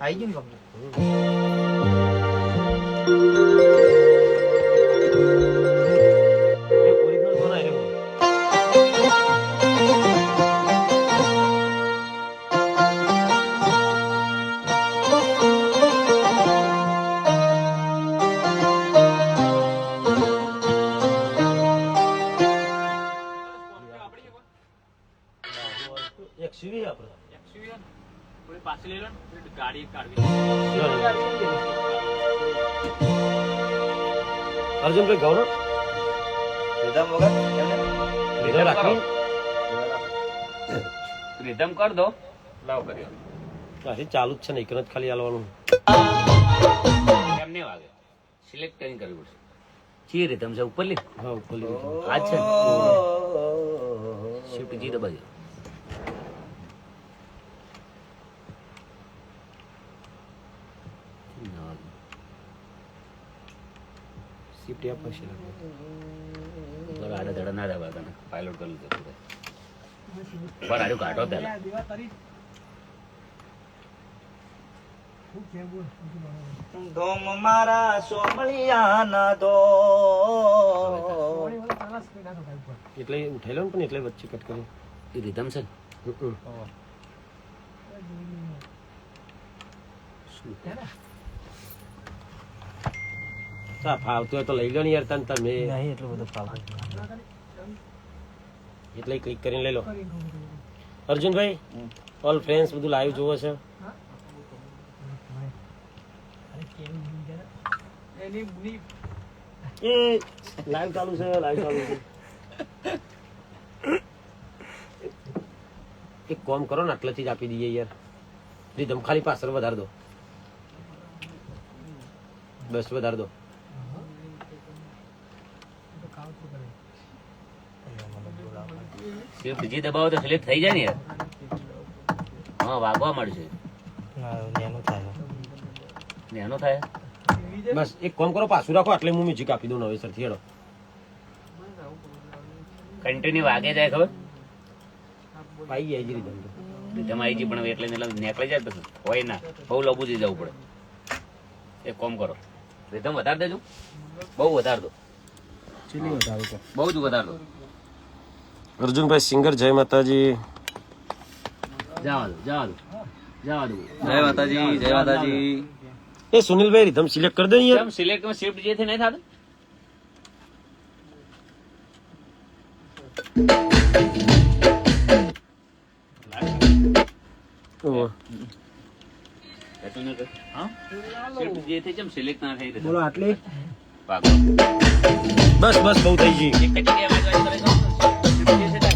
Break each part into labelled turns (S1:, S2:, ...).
S1: આવી ગયું ને
S2: અર્જુનભાઈ ગૌરવ
S3: રિધમ કર દો લાવ કર્યો
S2: ચાલુ જ છે ને એક જ ખાલી હાલવાનું
S3: કેમ નહીં વાગે સિલેક્ટ કરીને કરવું પડશે ચી રિધમ છે ઉપરલી
S2: હા ઉપરલી
S3: આ છે શિફ્ટ જી દબાજો
S2: શિફ્ટ આપ પછી
S3: આડા ધડા ના રહેવા તને પાયલોટ કરી લીધું પર આડું કાઢો પેલા
S1: ધોમ મારા સોમળિયા ના દો
S2: એટલે ઉઠાઈ લો ને પણ એટલે વચ્ચે કટ કરી
S3: એ રિધમ છે
S2: ફાવતું હોય તો લઈ લો ને યાર તને તમે
S1: એટલું બધું ફાવે
S2: એટલે ક્લિક કરીને લઈ લો અર્જુનભાઈ ઓલ ફ્રેન્ડ્સ બધું લાઈવ જોવો છે એ લાઈવ ચાલુ છે એક કોમ કરો ને આટલેથી જ આપી દઈએ યાર રીધમ ખાલી પાછળ વધાર દો બસ વધાર દો
S3: બીજી દબાવો તો સિલેક્ટ થઈ જાય ને યાર હા વાગવા મળશે નેનો થાય
S2: બસ એક કોમ કરો પાછું રાખો એટલે હું મ્યુઝિક આપી દઉં નવેસરથી હેડો
S3: કન્ટિન્યુ વાગે જાય ખબર
S2: પાઈ ગયા જ રીધમ તો
S3: રિધમ આવી ગઈ પણ એટલે નીકળી જાય પછી હોય ના બહુ લબુ જઈ જવું પડે એક કોમ કરો રિધમ વધાર દેજો બહુ વધાર દો બહુ જ વધાર દો
S2: અર્જુનભાઈ સિંગર જય માતાજી
S3: જવા દો જવા દો જવા દો
S1: જય માતાજી જય માતાજી
S2: એ સુનિલભાઈ રીધમ સિલેક્ટ કરી દો યાર
S3: કેમ સિલેક્ટ માં શિફ્ટ જે થી નહીં થાતું
S2: બોલો આટલી
S3: વાગો
S2: બસ બસ બહુ થઈ ગઈ
S3: એક ટકી અવાજ કરે તો શિફ્ટ જે છે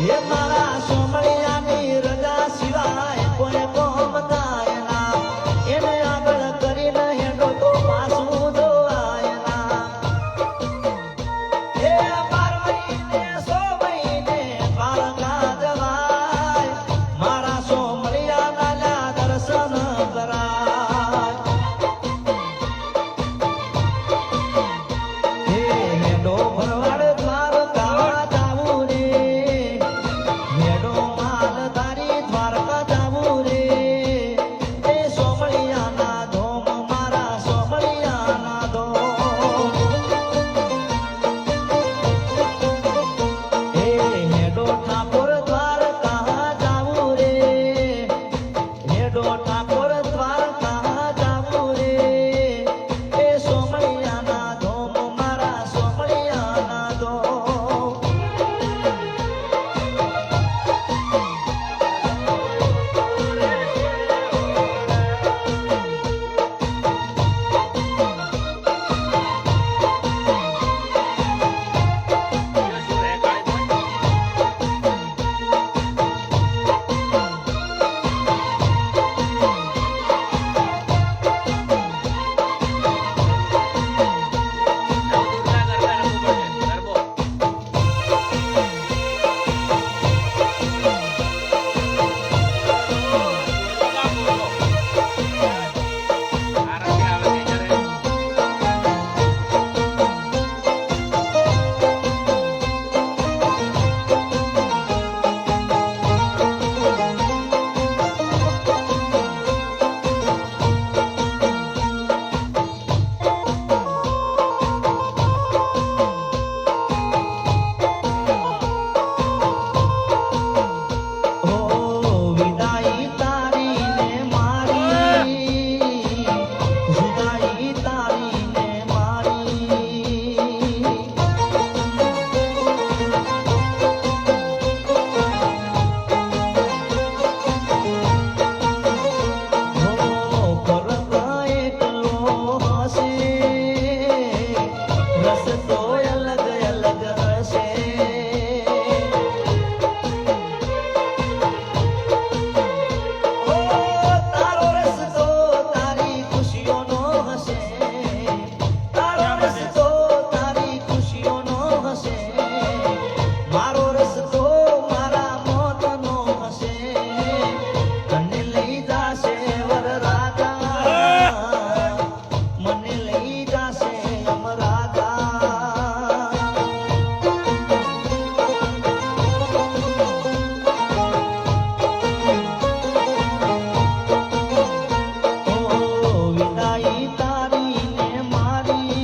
S1: હે મારા સોમળિયાની રજા સિવાય કોઈ કોમ થાય ના એને આગળ કરીને હેડો તો પાછું જોવાય ના હે 12 મહિને 100 મહિને પારકા જવાય મારા સોમળિયાના દર્શન કરાય હે હેડો ભરવાડ દ્વારકા જાવું રે હેડો માલ તારી દ્વારકા જાવું રે એ સોમળિયાના ધોમ મારા સોમળિયાના ધોમ હે હેડો ઠાકોર દ્વારકા જાવું રે હેડો ઠાકોર દ્વારકા જાવું રે એ સોમળિયાના ધોમ મારા સોમળિયાના ધોમ ઓ વિદાઈ તારી ને મારી વિદાઈ તારી ને મારી ઓ પરત એકલો હશે રસ્તો અલગ અલગ હશે ઓ તારો રસ્તો તારી ખુશીઓનો હશે તારો રસ્તો તારી ખુશીઓનો હશે મારો રસ્તો મારા મોતનો હશે તને લઈ જાશે વરરાજા મને લઈ જાશે યમરાજા ઓ વિદાઈ તારી ને મારી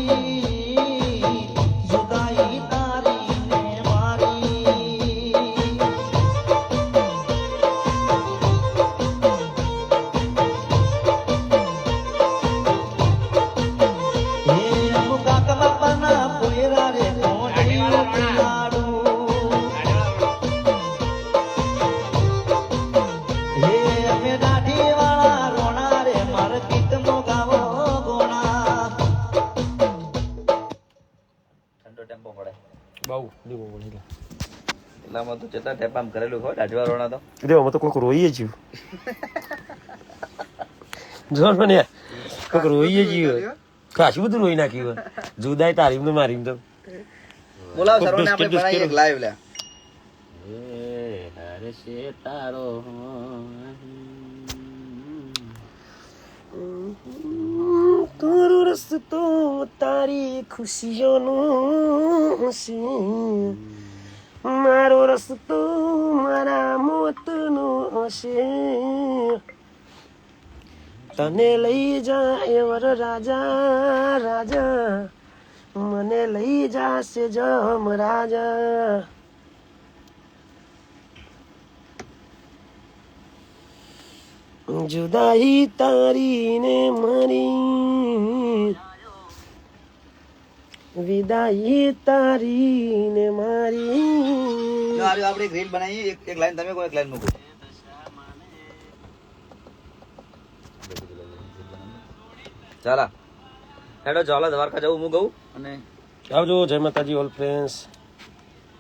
S1: જુદાઈ તારી ને મારી હે અમુકા કબાપાના પોયરા રે કોંડીઓ પીલાડું હે અમે દાઢી વાળા રોણા રે માર ગીતમો ગાવો ગોણા ઠંડો ટેમ્પો પડે
S2: બહુ દીવો બોલી
S1: એટલામાં તો કેટલા ટેપામ કરેલું હોય દાઢીવા રોણા તો
S2: દેવો તો કોઈક રોઈએ જ જો મને કોઈક રોઈએ જ ખાસું બધું રોઈ નાખ્યું જુદાઈ તારીમ તો મારીમ તો
S1: બોલાવ સરોને આપણે બનાવીએ એક લાઈવ લે
S3: હરશે તારો
S2: તારો રસ્તો તારી ખુશીઓનો હશે મારો રસ્તો મારા મોતનો હશે તને લઈ જાય વર રાજા રાજા મને લઈ જાશે જમ રાજા જુદાઈ તારી ને મારી વિદાઈ તારી ને મારી
S1: જો આરે આપણે એક રીલ બનાવીએ એક લાઈન તમે કોઈ એક લાઈન મૂકો ચાલા હેડો ચાલો દ્વારકા જવું હું ગઉં અને
S2: આવજો જય માતાજી ઓલ ફ્રેન્ડ્સ